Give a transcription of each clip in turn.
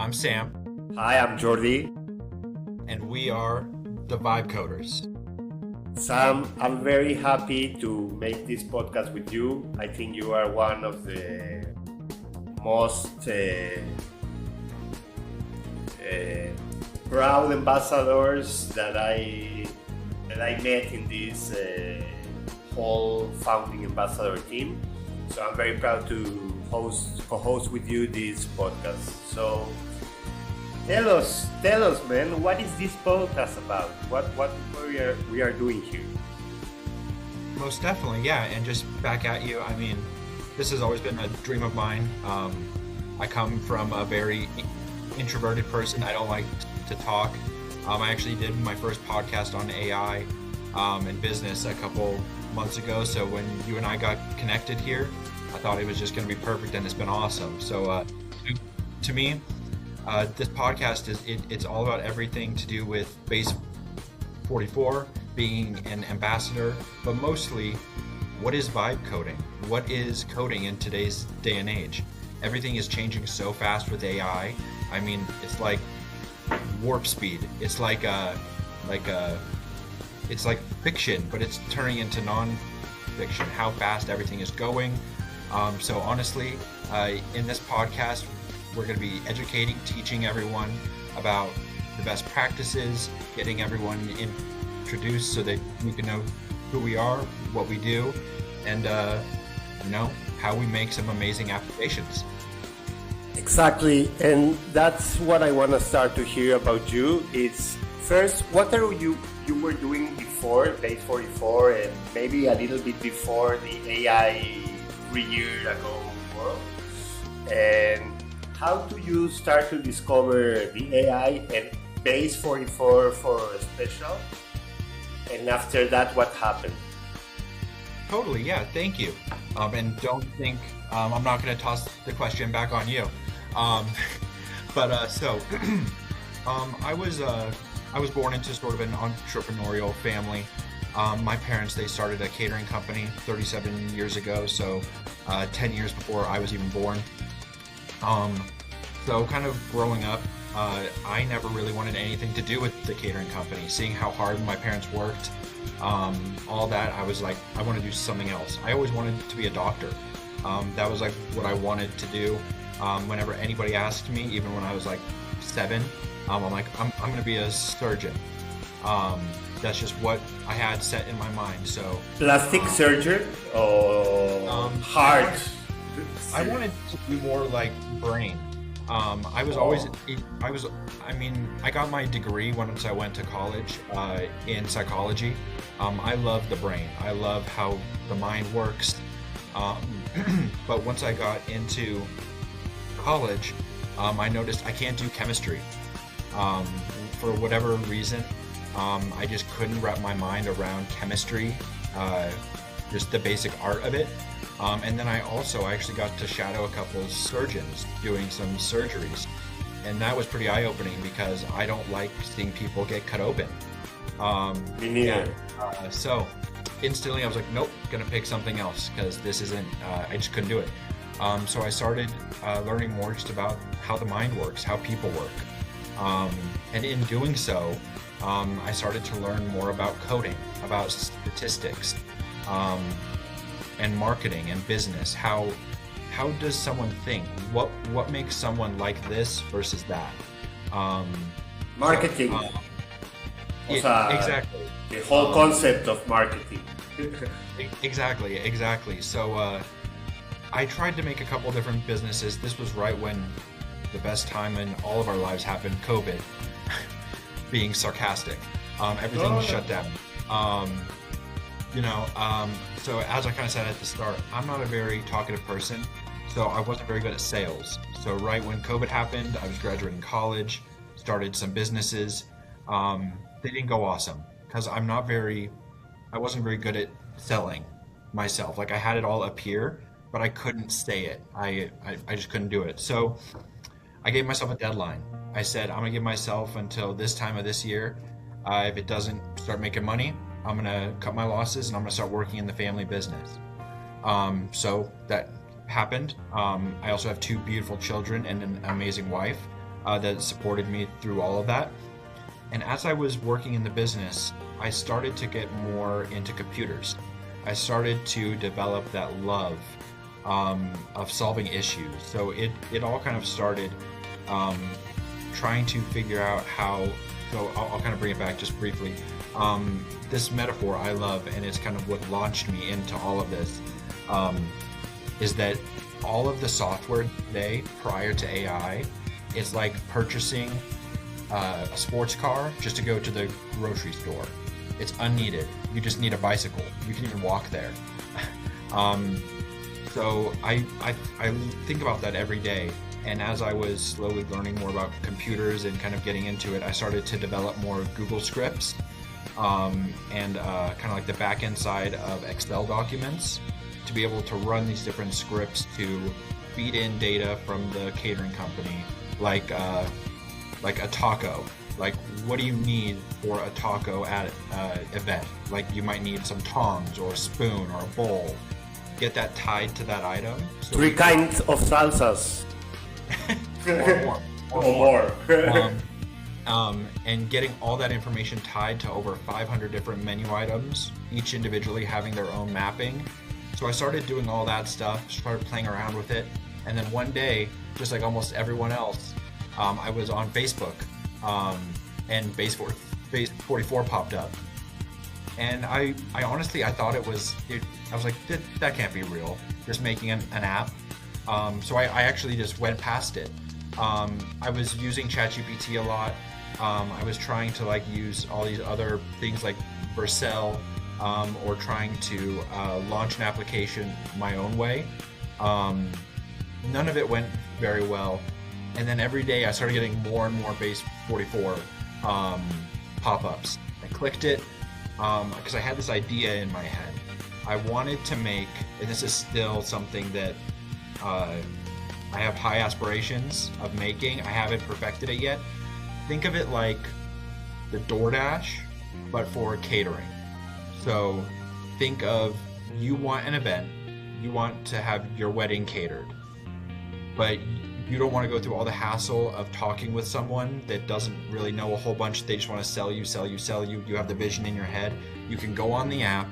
I'm Sam, Hi, I'm Jordi. and we are the VibeCoders. Sam, I'm very happy to make this podcast with you. I think you are one of the most proud ambassadors that I met in this whole founding ambassador team. So I'm very proud to co-host with you this podcast. So tell us, man, what is this podcast about? What we are doing here? Most definitely, yeah. And just back at you, I mean, this has always been a dream of mine. I come from a very introverted person. I don't like to talk. I actually did my first podcast on AI and business a couple months ago. So when you and I got connected here, I thought it was just going to be perfect, and it's been awesome. So to me, this podcast it's all about everything to do with Base 44, being an ambassador, but mostly, what is vibe coding? What is coding in today's day and age? Everything is changing so fast with AI. I mean, it's like warp speed. It's like it's like fiction, but it's turning into non-fiction. How fast everything is going. So honestly, in this podcast, we're going to be educating, teaching everyone about the best practices, getting everyone introduced so that we can know who we are, what we do, and how we make some amazing applications. Exactly, and that's what I want to start to hear about you. It's first, what are you were doing before Base 44, and maybe a little bit before the AI 3 years ago world, and how do you start to discover the AI and Base 44 for special? And after that, what happened? Totally, yeah, thank you. And don't think I'm not going to toss the question back on you. I was born into sort of an entrepreneurial family. My parents, they started a catering company 37 years ago, so 10 years before I was even born. So kind of growing up, I never really wanted anything to do with the catering company. Seeing how hard my parents worked, all that, I was like, I want to do something else. I always wanted to be a doctor. That was like what I wanted to do. Whenever anybody asked me, even when I was like 7, I'm like, I'm going to be a surgeon. That's just what I had set in my mind. So plastic surgeon or heart? I wanted to do more like brain. I got my degree once I went to college in psychology. I love the brain. I love how the mind works. But once I got into college, I noticed I can't do chemistry. For whatever reason, I just couldn't wrap my mind around chemistry, just the basic art of it. And then I actually got to shadow a couple of surgeons doing some surgeries. And that was pretty eye-opening because I don't like seeing people get cut open. Me neither. Yeah. So instantly I was like, nope, gonna pick something else because this isn't, I just couldn't do it. So I started learning more just about how the mind works, how people work. And in doing so, I started to learn more about coding, about statistics, and marketing and business. How does someone think? What makes someone like this versus that? Marketing. Exactly. The whole concept of marketing. Exactly. So I tried to make a couple different businesses. This was right when the best time in all of our lives happened, COVID. Being sarcastic. Everything shut down. So as I kind of said at the start, I'm not a very talkative person, so I wasn't very good at sales. So right when COVID happened, I was graduating college, started some businesses. They didn't go awesome because I wasn't very good at selling myself. Like I had it all up here, but I couldn't say it. I just couldn't do it. So I gave myself a deadline. I said, I'm gonna give myself until this time of this year. If it doesn't start making money, I'm gonna cut my losses and I'm gonna start working in the family business. So that happened. I also have 2 beautiful children and an amazing wife. that supported me through all of that. And as I was working in the business, I started to get more into computers. I started to develop that love of solving issues. So it all kind of started trying to figure out how, so I'll kind of bring it back just briefly. This metaphor I love, and it's kind of what launched me into all of this, is that all of the software today prior to AI is like purchasing a sports car just to go to the grocery store. It's unneeded. You just need a bicycle. You can even walk there. So I think about that every day. And as I was slowly learning more about computers and kind of getting into it, I started to develop more Google scripts and kind of like the back end side of Excel documents to be able to run these different scripts to feed in data from the catering company, like a taco. Like, what do you need for a taco at an event? Like, you might need some tongs or a spoon or a bowl. Get that tied to that item. So 3 kinds of salsas. or more. And getting all that information tied to over 500 different menu items, each individually having their own mapping. So I started doing all that stuff, started playing around with it. And then one day, just like almost everyone else, I was on Facebook, and Base 44 popped up. And I honestly, I thought I was like, that can't be real. Just making an app. So I actually just went past it. I was using ChatGPT a lot. I was trying to like use all these other things like Vercel, or trying to launch an application my own way. None of it went very well. And then every day I started getting more and more Base 44 pop-ups. I clicked it because I had this idea in my head. I wanted to make, and this is still something that I have high aspirations of making. I haven't perfected it yet. Think of it like the DoorDash, but for catering. So think of, you want an event, you want to have your wedding catered, but you don't want to go through all the hassle of talking with someone that doesn't really know a whole bunch. They just want to sell you. You have the vision in your head. You can go on the app.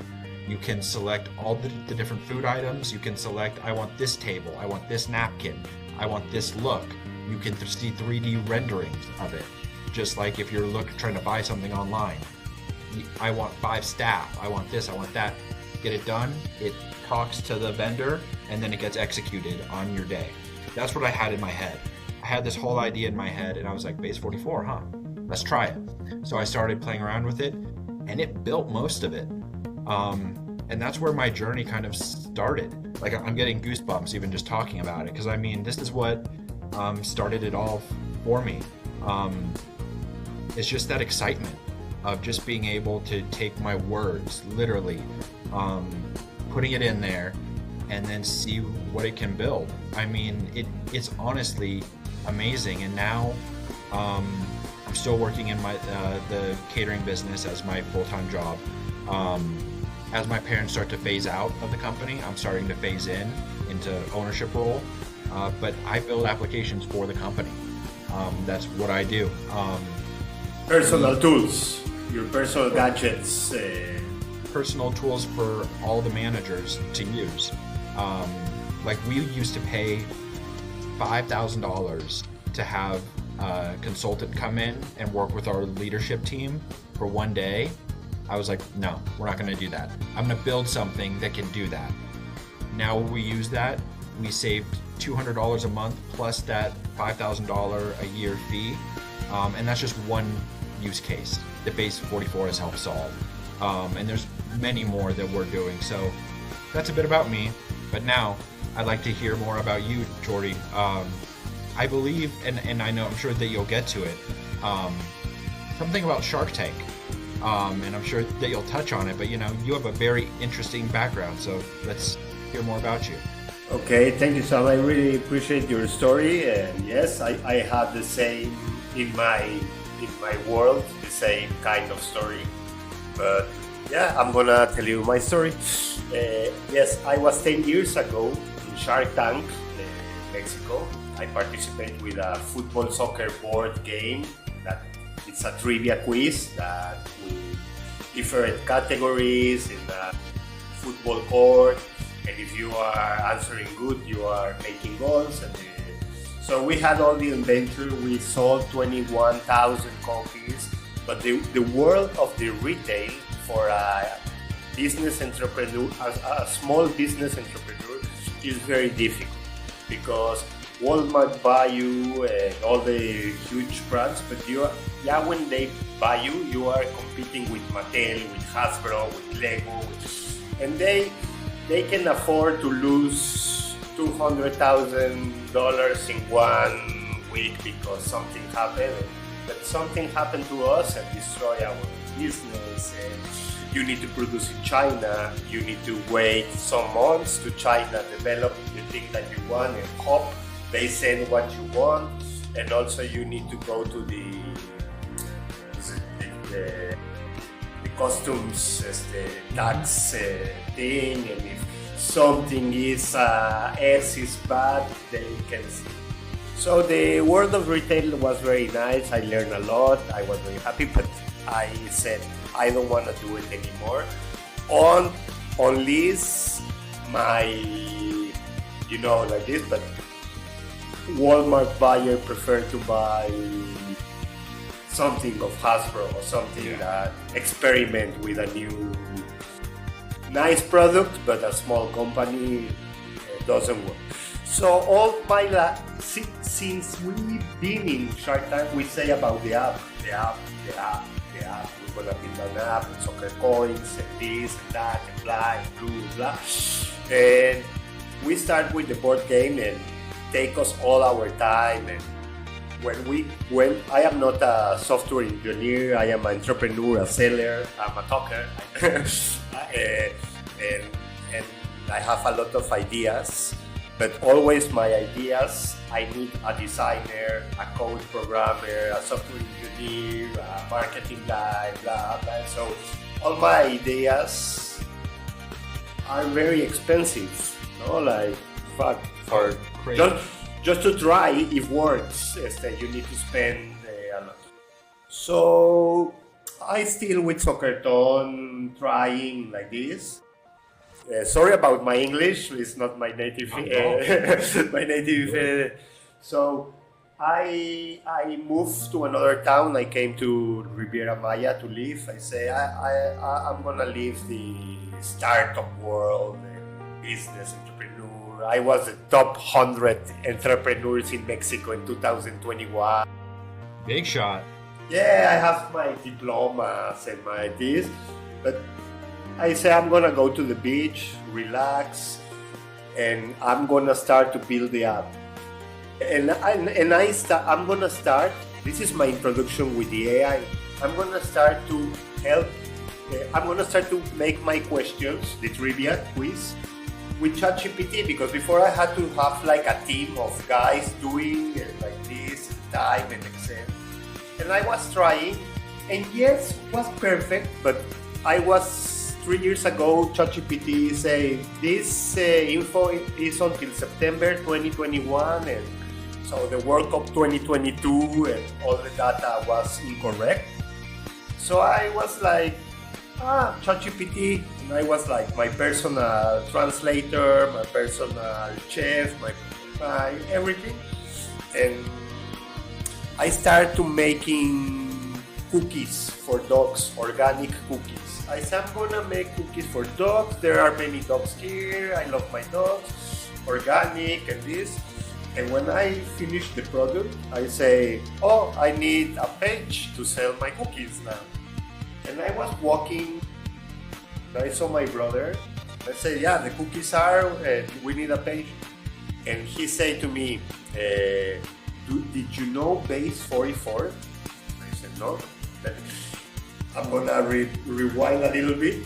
You can select all the different food items. You can select, I want this table. I want this napkin. I want this look. You can see 3D renderings of it. Just like if you're trying to buy something online. I want 5 staff. I want this. I want that. Get it done. It talks to the vendor, and then it gets executed on your day. That's what I had in my head. I had this whole idea in my head, and I was like, Base 44, huh? Let's try it. So I started playing around with it, and it built most of it. And that's where my journey kind of started. Like, I'm getting goosebumps even just talking about it, because I mean, this is what started it all for me. It's just that excitement of just being able to take my words, literally, putting it in there, and then see what it can build. I mean, it's honestly amazing. And now I'm still working in the catering business as my full-time job. As my parents start to phase out of the company, I'm starting to phase into ownership role. But I build applications for the company. That's what I do. Personal tools, your personal gadgets. Personal tools for all the managers to use. Like, we used to pay $5,000 to have a consultant come in and work with our leadership team for one day. I was like, no, we're not going to do that. I'm going to build something that can do that. Now we use that. We saved $200 a month plus that $5,000 a year fee. And that's just one use case that Base 44 has helped solve. And there's many more that we're doing. So that's a bit about me. But now I'd like to hear more about you, Jordi. I believe, and I know, I'm sure that you'll get to it, something about Shark Tank. And I'm sure that you'll touch on it, but you have a very interesting background. So let's hear more about you. Okay, thank you, Sam. I really appreciate your story. And yes, I have the same in my world, the same kind of story. But yeah, I'm gonna tell you my story. Yes, I was 10 years ago in Shark Tank, Mexico, I participate with a football soccer board game that it's a trivia quiz that with different categories in the football court, and if you are answering good, you are making goals. And so we had all the inventory. We sold 21,000 copies, but the world of the retail for a business entrepreneur, a small business entrepreneur, is very difficult because Walmart buy you and all the huge brands, but when they buy you, you are competing with Mattel, with Hasbro, with Lego, and they can afford to lose $200,000 in 1 week because something happened. But something happened to us and destroy our business. And you need to produce in China. You need to wait some months to China develop the thing that you want and hope they send what you want. And also you need to go to the customs tax thing, and if something is S is bad, they can see. So the world of retail was very nice. I learned a lot. I was very happy, but I said I don't want to do it anymore. Unless my, like this, but Walmart buyer prefer to buy something of Hasbro or something that experiment with a new nice product, but a small company doesn't work. So all my since we've been in Shark Tank, we say about the app. We're gonna build an app with soccer coins and this and that and blah and blah. And we start with the board game and take us all our time. And when I am not a software engineer, I am an entrepreneur, a seller, I'm a talker, and I have a lot of ideas. But always my ideas, I need a designer, a code programmer, a software engineer, a marketing guy, blah, blah. So all my ideas are very expensive, like for just to try if works, you need to spend a lot. So I still with Soccerton trying like this. Sorry about my English; it's not my native. So I moved to another town. I came to Riviera Maya to live. I say I'm gonna leave the startup world, business entrepreneur. I was the top 100 entrepreneurs in Mexico in 2021. Big shot. Yeah, I have my diplomas and my this, but I say I'm gonna go to the beach, relax, and I'm gonna start to build the app. I'm gonna start. This is my introduction with the AI. I'm gonna start to help. I'm gonna start to make my questions, the trivia quiz, with ChatGPT, because before I had to have like a team of guys doing like this, time and Excel, and I was trying, and yes, it was perfect, but I was. 3 years ago, ChatGPT say this info is until September 2021, and so the World Cup 2022 and all the data was incorrect. So I was like, ChatGPT, and I was like my personal translator, my personal chef, my everything, and I started to making cookies for dogs, organic cookies. I said, I'm gonna make cookies for dogs. There are many dogs here. I love my dogs, organic and this. And when I finish the product, I say, I need a page to sell my cookies now. And I was walking, and I saw my brother. I said, the cookies are, we need a page. And he said to me, did you know base 44? I said, no. I'm gonna rewind a little bit.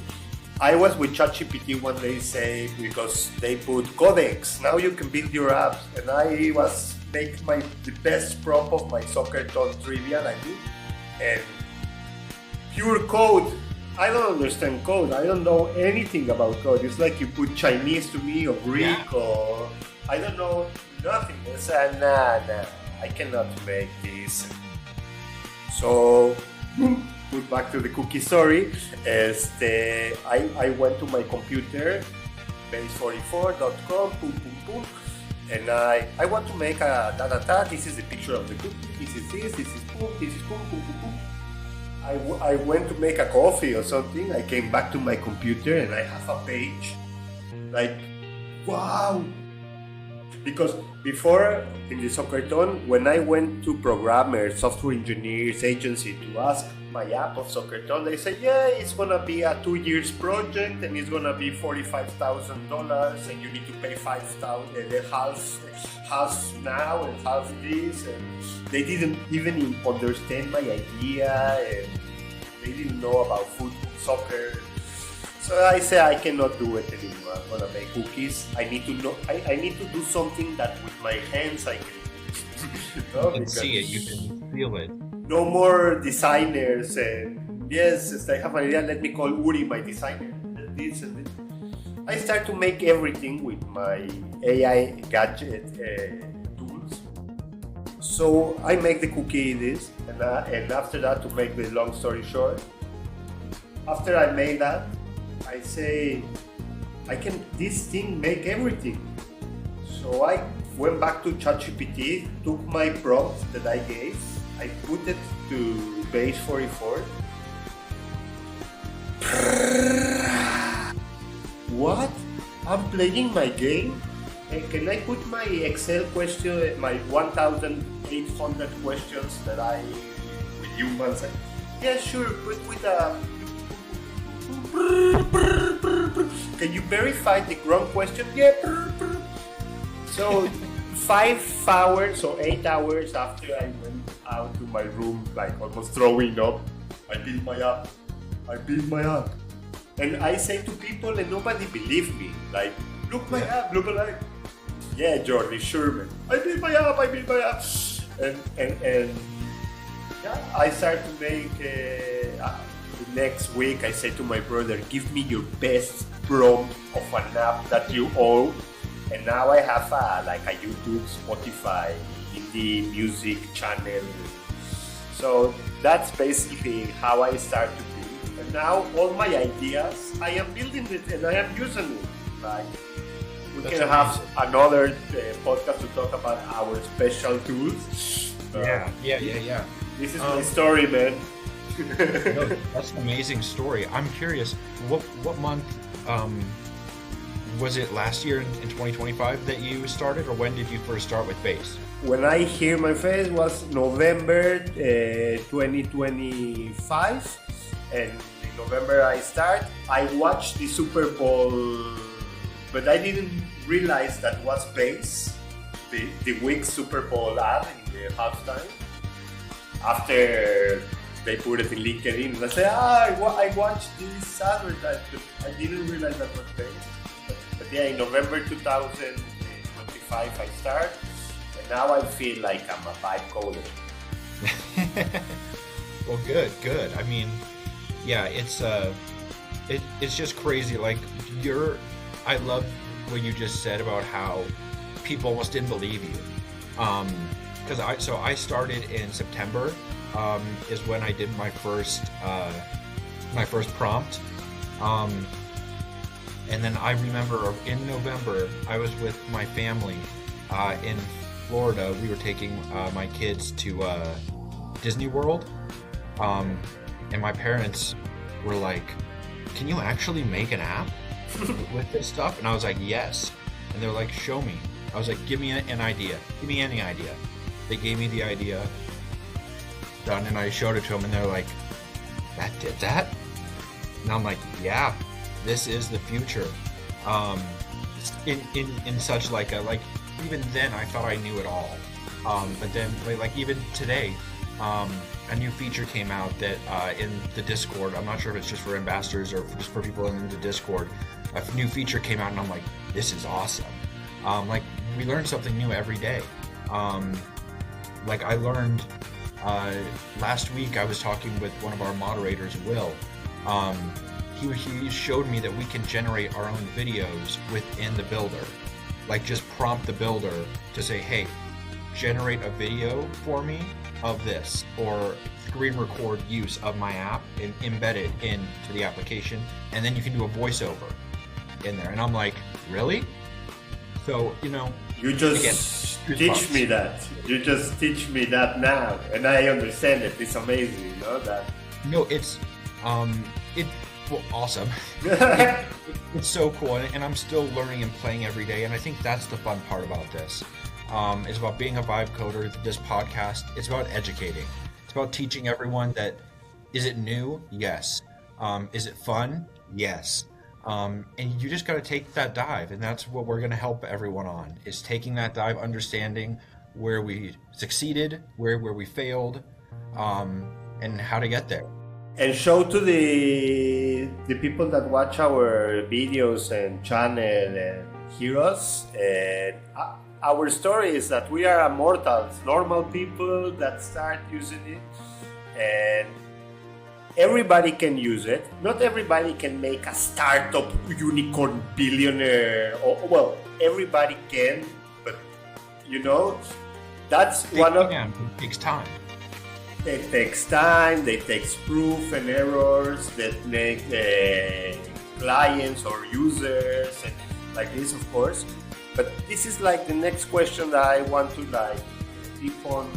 I was with ChatGPT one day, say, because they put codecs. Now you can build your apps, and I was make the best prop of my Soccerton trivia like this, and pure code. I don't understand code. I don't know anything about code. It's like you put Chinese to me or Greek or I don't know nothing. I said, nah, I cannot make this. So, put back to the cookie story. I went to my computer, base44.com, boom, boom, boom, and I want to make a this is the picture of the cookie, this is boom, this is boom, boom, boom, boom. I went to make a coffee or something. I came back to my computer and I have a page like, wow. Because before in the Soccerton, when I went to programmers, software engineers, agency to ask my app of Soccerton, they said, yeah, it's gonna be a 2 years project and it's gonna be $45,000 and you need to pay $5,000, half now and half this, and they didn't even understand my idea and they didn't know about football, soccer. So I say I cannot do it anymore. I'm gonna make cookies. I need to know. I need to do something that with my hands I can. You can see it. You can feel it. No more designers. Yes, I have an idea. Let me call Uri, my designer. This and this. I start to make everything with my AI gadget tools. So I make the cookie this, and after that, to make the long story short, after I made that, I say, this thing make everything. So I went back to ChatGPT, took my prompts that I gave, I put it to base 44. What? I'm playing my game? Can I put my Excel question, my 1,800 questions that I, with humans? Yeah, sure, put with a... Can you verify the wrong question? Yeah. So 5 hours or 8 hours after I went out to my room, like almost throwing up, I built my app. And I say to people and nobody believed me. Like, look my app, look my app. Yeah, Jordi, sure man. I built my app. And yeah, I started to make next week I say to my brother, give me your best prompt of an app that you own. And now I have like a YouTube, Spotify, indie music channel. So that's basically how I start to build. And now all my ideas, I am building it and I am using it. Like we can have another podcast to talk about our special tools. Yeah. This is my story, man. No, that's an amazing story. I'm curious, what month was it last year in 2025 that you started, or when did you first start with Base? When I hear my face was November 2025, and in November I start. I watched the Super Bowl, but I didn't realize that was Base, the week Super Bowl ad in the halftime. After they put it in LinkedIn, and I said, I watched this advertisement. I didn't realize that was Base. But yeah, in November 2025 I start, and now I feel like I'm a VibeCoder. Well, good. I mean, yeah, it's just crazy. Like I love what you just said about how people almost didn't believe you. Because I started in September. Is when I did my first prompt, and then I remember in November I was with my family in Florida. We were taking my kids to Disney World, and my parents were like, "Can you actually make an app with this stuff?" And I was like, "Yes." And they're like, "Show me." I was like, "Give me an idea. Give me any idea." They gave me the idea. Done, and I showed it to them, and they're like, "That did that?" And I'm like, "Yeah, this is the future." In such like even then I thought I knew it all, but then like even today, a new feature came out that in the Discord. I'm not sure if it's just for ambassadors or just for people in the Discord. A new feature came out, and I'm like, "This is awesome!" Like we learn something new every day. Like I learned. Last week I was talking with one of our moderators, Will. He showed me that we can generate our own videos within the builder. like just prompt the builder to say, hey, generate a video for me of this, or screen record use of my app and embed it into the application, and then you can do a voiceover in there. And I'm like, really? So, you know, you just teach me that. You just teach me that now, and I understand it. It's amazing, you know that. No, it's well, awesome. It's so cool, and I'm still learning and playing every day, and I think that's the fun part about this. It's about being a vibe coder. This podcast, it's about educating. It's about teaching everyone that, is it new? Yes. Is it fun? Yes. And you just got to take that dive, and that's what we're going to help everyone on, is taking that dive, understanding where we succeeded, where we failed, and how to get there. And show to the people that watch our videos and channel and hear us, and our story is that we are immortals, normal people that start using it, and everybody can use it. Not everybody can make a startup unicorn billionaire, or, well, everybody can, but you know, that's one of... It takes time. It takes time, it takes proof and errors that make clients or users and like this, of course. But this is like the next question that I want to like keep on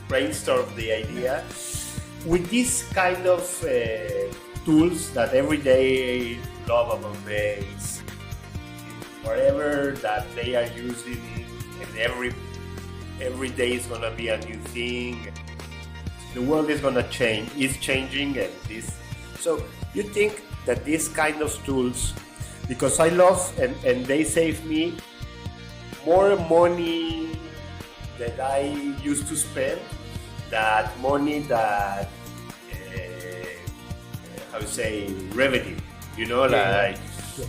brainstorm the idea. With this kind of tools that every day love about base, whatever that they are using, and every day is gonna be a new thing. The world is gonna change, is changing, and this. So you think that this kind of tools, because I love and they save me more money that I used to spend, that money that I would say revenue, you know, like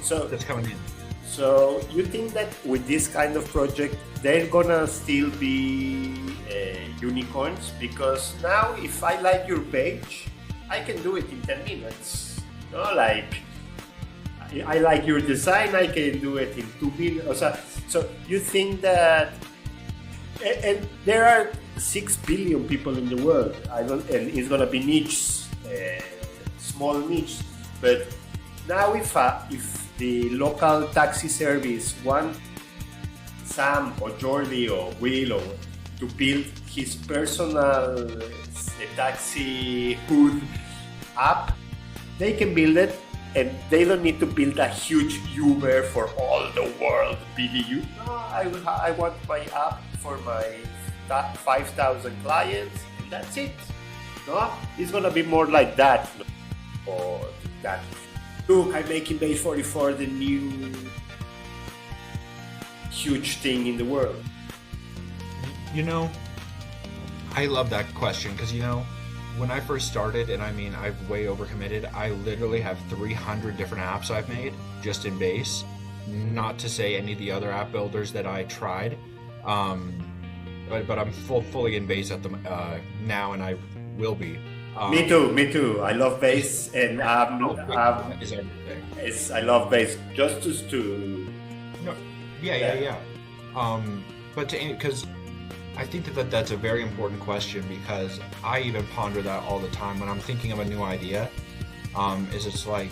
so that's coming in. So you think that with this kind of project, they're gonna still be unicorns? Because now, if I like your page, I can do it in 10 minutes. You know, like I like your design, I can do it in 2 minutes. So you think that, and there are 6 billion people in the world. And it's gonna be niche, small niche. But now, if the local taxi service want Sam or Jordi or Will or to build his personal taxi hood app, they can build it, and they don't need to build a huge Uber for all the world BDU. No, I want my app for my 5,000 clients, and that's it. No, it's gonna be more like that, or that. Look, I'm making Base 44 the new huge thing in the world. You know, I love that question, because, you know, when I first started, and I mean, I've way overcommitted, I literally have 300 different apps I've made just in Base. Not to say any of the other app builders that I tried, but I'm fully in Base at the now, and I will be. Me too. I love Base, and is everything. I love Base just to. No, yeah. But because I think that's a very important question, because I even ponder that all the time when I'm thinking of a new idea. Is it's like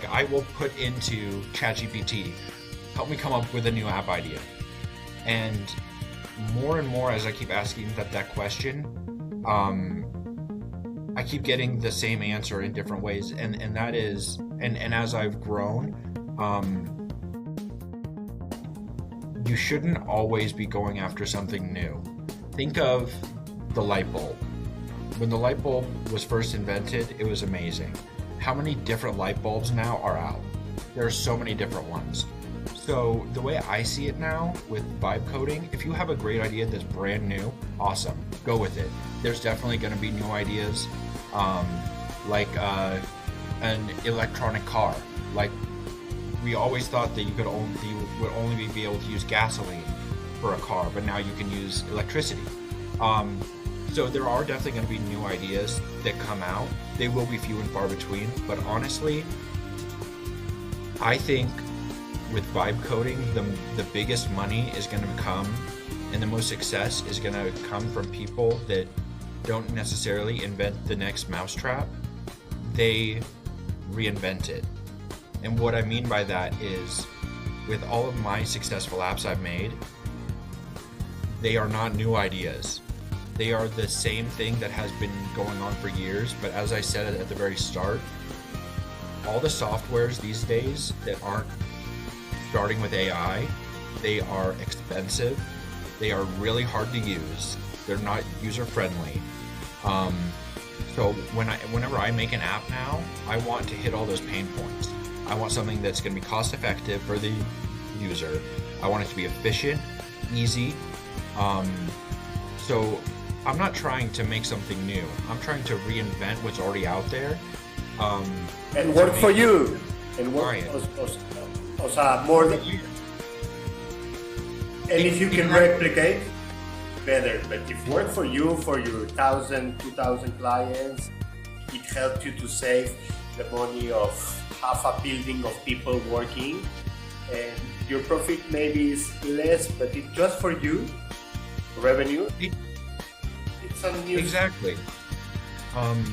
I will put into ChatGPT, help me come up with a new app idea, and more as I keep asking that question, I keep getting the same answer in different ways, and that is, and as I've grown, you shouldn't always be going after something new. Think of the light bulb. When the light bulb was first invented, it was amazing. How many different light bulbs now are out? There are so many different ones. So the way I see it now with vibe coding, if you have a great idea that's brand new, awesome, go with it. There's definitely going to be new ideas, like an electronic car. Like, we always thought that you would only be able to use gasoline for a car, but now you can use electricity. So there are definitely going to be new ideas that come out. They will be few and far between, but honestly, I think with vibe coding, the biggest money is going to come and the most success is going to come from people that don't necessarily invent the next mousetrap. They reinvent it. And what I mean by that is, with all of my successful apps I've made, they are not new ideas. They are the same thing that has been going on for years, but as I said at the very start, all the softwares these days that aren't starting with AI, they are expensive, they are really hard to use, they're not user-friendly. So whenever I make an app now, I want to hit all those pain points. I want something that's going to be cost-effective for the user. I want it to be efficient, easy. So I'm not trying to make something new. I'm trying to reinvent what's already out there. And work for you. And work more than you. And if you can replicate, better. But if work for you, for your 1,000, 2,000 clients, it helps you to save the money of half a building of people working, and your profit maybe is less, but it's just for you, revenue. It's unused. Exactly. And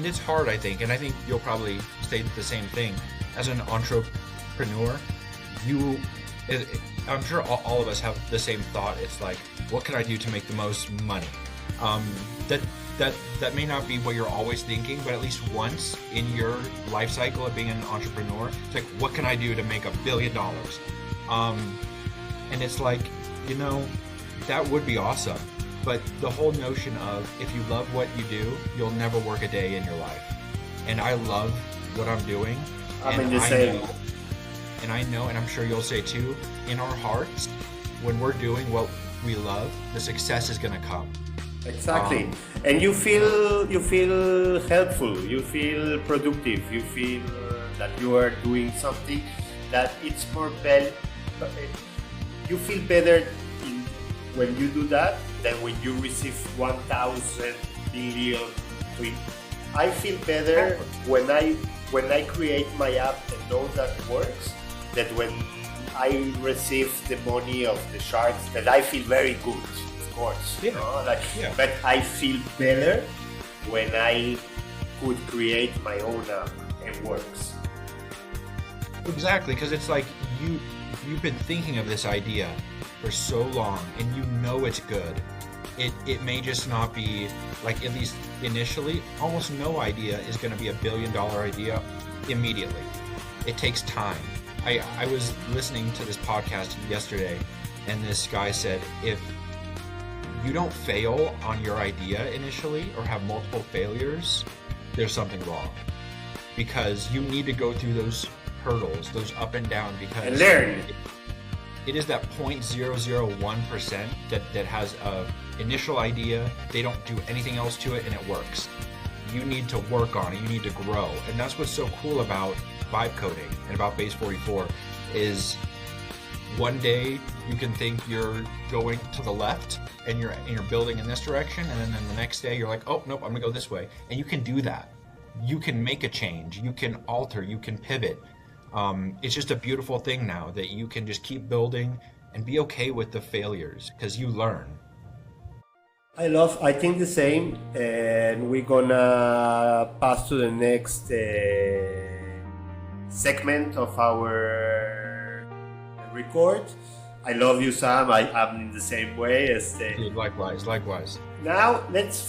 it's hard, I think, and I think you'll probably say the same thing. As an entrepreneur, I'm sure all of us have the same thought. It's like, what can I do to make the most money? That may not be what you're always thinking, but at least once in your life cycle of being an entrepreneur, it's like, what can I do to make $1 billion? And it's like, that would be awesome. But the whole notion of, if you love what you do, you'll never work a day in your life. And I love what I'm doing. I'm in the same. And I know, and I'm sure you'll say too, in our hearts, when we're doing what we love, the success is going to come. Exactly. And you feel helpful, you feel productive, you feel that you are doing something that it's more you feel better when you do that than when you receive 1,000 billion tweets. I feel better when I create my app and know that works, that when I receive the money of the sharks, that I feel very good, of course. Yeah. But I feel better when I could create my own app and works. Exactly, because it's like you've been thinking of this idea for so long, and you know it's good. It may just not be, like, at least initially, almost no idea is going to be $1 billion idea immediately. It takes time. I was listening to this podcast yesterday, and this guy said, if you don't fail on your idea initially or have multiple failures, there's something wrong. Because you need to go through those hurdles, those up and down, because and learn. It is that 0.001% that has a initial idea, they don't do anything else to it, and it works. You need to work on it, you need to grow. And that's what's so cool about vibe coding and about Base 44 is one day you can think you're going to the left and you're building in this direction, and then the next day you're like, oh nope, I'm gonna go this way. And you can do that. You can make a change, you can alter, you can pivot. It's just a beautiful thing now that you can just keep building and be okay with the failures because you learn. I think the same, and we're gonna pass to the next segment of our record. I love you, Sam. I'm in the same way. Dude, likewise. Now let's